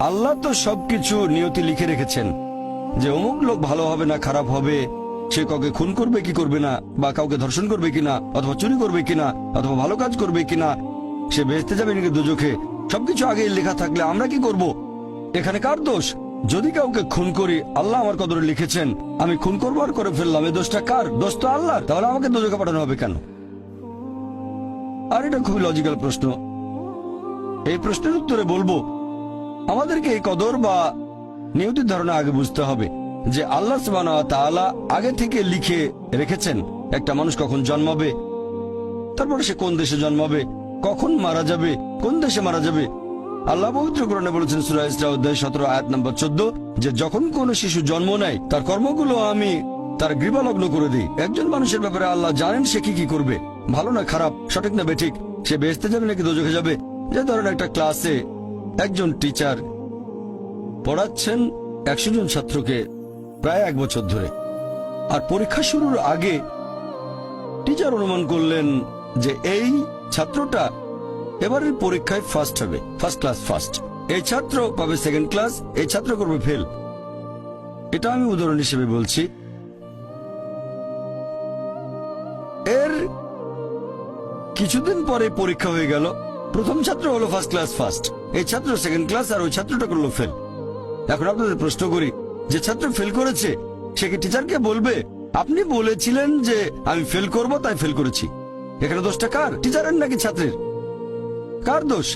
আল্লাহ তো সবকিছু নিয়তি লিখে রেখেছেন যে অমুক লোক ভালো হবে না খারাপ হবে, সে কাউকে খুন করবে কি করবে না, বা কাউকে ধর্ষণ করবে কিনা, অথবা চুরি করবে কিনা, অথবা ভালো কাজ করবে কিনা, সে বেহেশতে যাবে নাকি দোজখে, সবকিছু আগে লেখা থাকলে আমরা কি করব? এখানে কার দোষ? যদি কাউকে খুন করি, আল্লাহ আমার কদরে লিখেছেন, আমি খুন করবো আর করে ফেললাম, এই দোষটা কার? দোষ তো আল্লাহর। তাহলে আমাকে দোজখে পাঠানো হবে কেন? আর এটা খুবই লজিক্যাল প্রশ্ন। এই প্রশ্নের উত্তরে বলবো, আমাদেরকে এই কদর বা নিয়তির ধারণা আগে বুঝতে হবে যে আল্লাহ সুবহানাহু ওয়া তাআলা আগে থেকে লিখে রেখেছেন একটা মানুষ কখন জন্মাবে, তারপরে সে কোন দেশে জন্মাবে, কখন মারা যাবে, কোন দেশে মারা যাবে। আল্লাহ পবিত্র কোরআনে বলেছেন সূরা ইসরা অধ্যায় 17 আয়াত নম্বর 14 যে যখন কোন শিশু জন্ম নেয় তার কর্মগুলো আমি তার গ্রীবালগ্ন করে দিই। একজন মানুষের ব্যাপারে আল্লাহ জানেন সে কি করবে, ভালো না খারাপ, সঠিক না বেঠিক, সে বেহেশতে যাবে নাকি দোজখে যাবে। যে ধরেন একটা ক্লাসে একজন টিচার পড়াচ্ছেন 100 জন ছাত্রকে প্রায় 1 বছর ধরে, আর পরীক্ষা শুরুর আগে টিচার অনুমান করলেন যে এই ছাত্রটা এবারের পরীক্ষায় ফার্স্ট হবে, ফার্স্ট ক্লাস ফার্স্ট, এই ছাত্র পাবে সেকেন্ড ক্লাস, এই ছাত্র করবে ফেল। এটা আমি উদাহরণ হিসেবে বলছি। এর কিছুদিন পরে পরীক্ষা হয়ে গেল, প্রথম ছাত্র হলো ফার্স্ট ক্লাস ফার্স্ট, এই ছাত্র সেকেন্ড ক্লাস, আর ওই ছাত্রটা করলো ফেল। এখন আপনাদের প্রশ্ন করি, যে ছাত্র ফেল করেছে সে কি টিচারকে বলবে আপনি বলেছিলেন যে আমি ফেল করব তাই ফেল করেছি? এখানে দোষটা কার? টিচারের নাকি ছাত্রের? কার দোষ?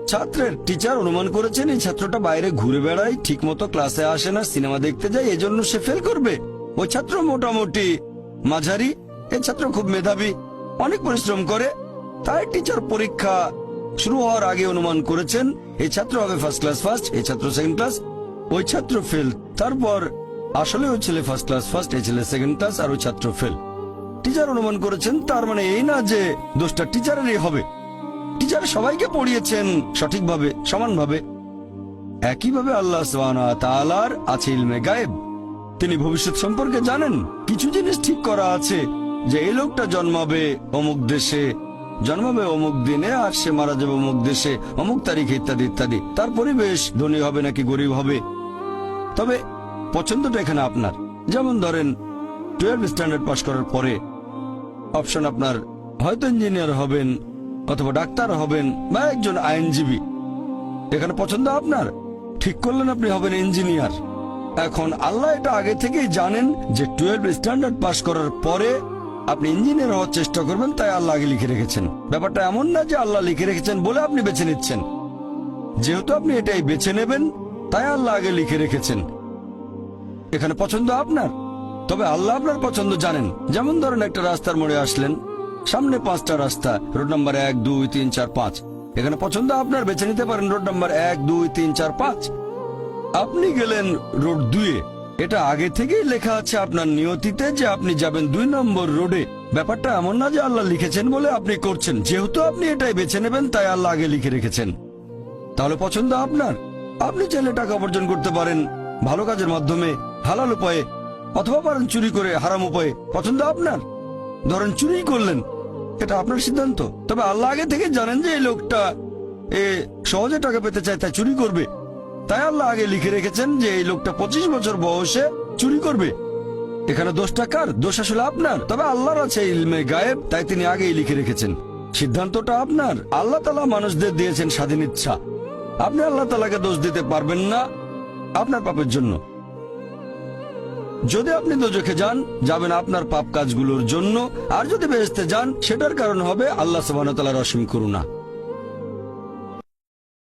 ছাত্রের। টিচার অনুমান করেছেন এই ছাত্রটা বাইরে ঘুরে বেড়ায়, ঠিক মতো ক্লাসে আসে না, সিনেমা দেখতে যায়, এজন্য সে ফেল করবে। ওই ছাত্র মোটামুটি মাঝারি, এই ছাত্র খুব মেধাবী, অনেক পরিশ্রম করে, তাই টিচার পরীক্ষা শুরু হওয়ার আগে অনুমান করেছেন এই ছাত্র হবে ফার্স্ট ক্লাস ফার্স্ট, এই ছাত্র সেকেন্ড ক্লাস, ওই ছাত্র ফেল। তারপর আসলে ওই ছেলে ফার্স্ট ক্লাস ফার্স্ট, এই ছেলে সেকেন্ড ক্লাস, আর ওই ছাত্র ফেল। টিচার অনুমান করেছেন, তার মানে এই না যে দোষটা টিচারেরই হবে। টিচার সবাইকে পড়িয়েছেন সঠিকভাবে, সমানভাবে। একইভাবে আল্লাহ সুবহানাহু ওয়া তাআলার আছে ইলমে গায়েব, তিনি ভবিষ্যৎ সম্পর্কে জানেন। কিছু জিনিস ঠিক করা আছে যে এই লোকটা জন্মাবে অমুক দেশে, জন্মাবে অমুক দিনে, আর সে মারা যাবে অমুক দেশে অমুক তারিখে, ইত্যাদি ইত্যাদি। তার পরিবেশ ধনী হবে নাকি গরিব হবে, তবে পছন্দটা এখানে আপনার। যেমন ধরেন 12 স্ট্যান্ডার্ড পাস করার পরে অপশন আপনার হয়তো ইঞ্জিনিয়ার হবেন, অথবা ডাক্তার হবেন, বা একজন আইনজীবী। এখানে পছন্দ আপনার, ঠিক করলেন আপনি হবেন ইঞ্জিনিয়ার। এখন আল্লাহ এটা আগে থেকেই জানেন যে 12 স্ট্যান্ডার্ড পাস করার পরে আপনি ইঞ্জিনিয়ার হওয়ার চেষ্টা করবেন, তাই আল্লাহ আগে লিখে রেখেছেন। ব্যাপারটা এমন না যে আল্লাহ লিখে রেখেছেন বলে আপনি বেছে নিচ্ছেন, যেহেতু আপনি এটাই বেছে নেবেন তাই আল্লাহ আগে লিখে রেখেছেন। এখানে পছন্দ আপনার, তবে আল্লাহ আপনার পছন্দ জানেন। যেমন ধরেন একটা রাস্তার মোড়ে আসলেন, সামনে 5টা রাস্তা, রোড নাম্বার 1, 2, 3, 4, 5। এখানে পছন্দ আপনার, বেছে নিতে পারেন রোড নাম্বার 1, 2, 3, 4, 5। আপনি গেলেন রোড 2-এ, এটা আগে থেকেই লেখা আছে আপনার নিয়তিতে যে আপনি যাবেন 2 নম্বর রোডে। ব্যাপারটা এমন না যে আল্লাহ লিখেছেন বলে আপনি করছেন, যেহেতু আপনি এটাই বেছে নেবেন তাই আল্লাহ আগে লিখে রেখেছেন। তাহলে পছন্দ আপনার। আপনি চাইলে টাকা উপার্জন করতে পারেন ভালো কাজের মাধ্যমে, হালাল উপায়ে, অথবা পারেন চুরি করে হারাম উপায়ে, পছন্দ আপনার। ধরেন চুরি করলেন, এটা আপনার সিদ্ধান্ত, তবে আল্লাহ আগে থেকে জানেন যে এই লোকটা সহজে টাকা পেতে চায় তাই চুরি করবে, তাই আল্লাহ আগে লিখে রেখেছেন যে এই লোকটা 25 বছর বয়সে চুরি করবে। এখানে দোষটা কার? দোষ আসলে আপনার, তবে আল্লাহর আছে ইলমে গায়েব, তাই তিনি আগেই লিখে রেখেছেন। সিদ্ধান্তটা আপনার। আল্লাহ তাআলা মানুষদের দিয়েছেন স্বাধীন ইচ্ছা, আপনি আল্লাহ তাআলাকে দোষ দিতে পারবেন না আপনার পাপের জন্য। যদি আপনি দোজখে যান, যাবেন আপনার পাপ কাজগুলোর জন্য, আর যদি বেহেশতে যান সেটার কারণ হবে আল্লাহ সুবহানাহু ওয়া তাআলার অসীম করুণা।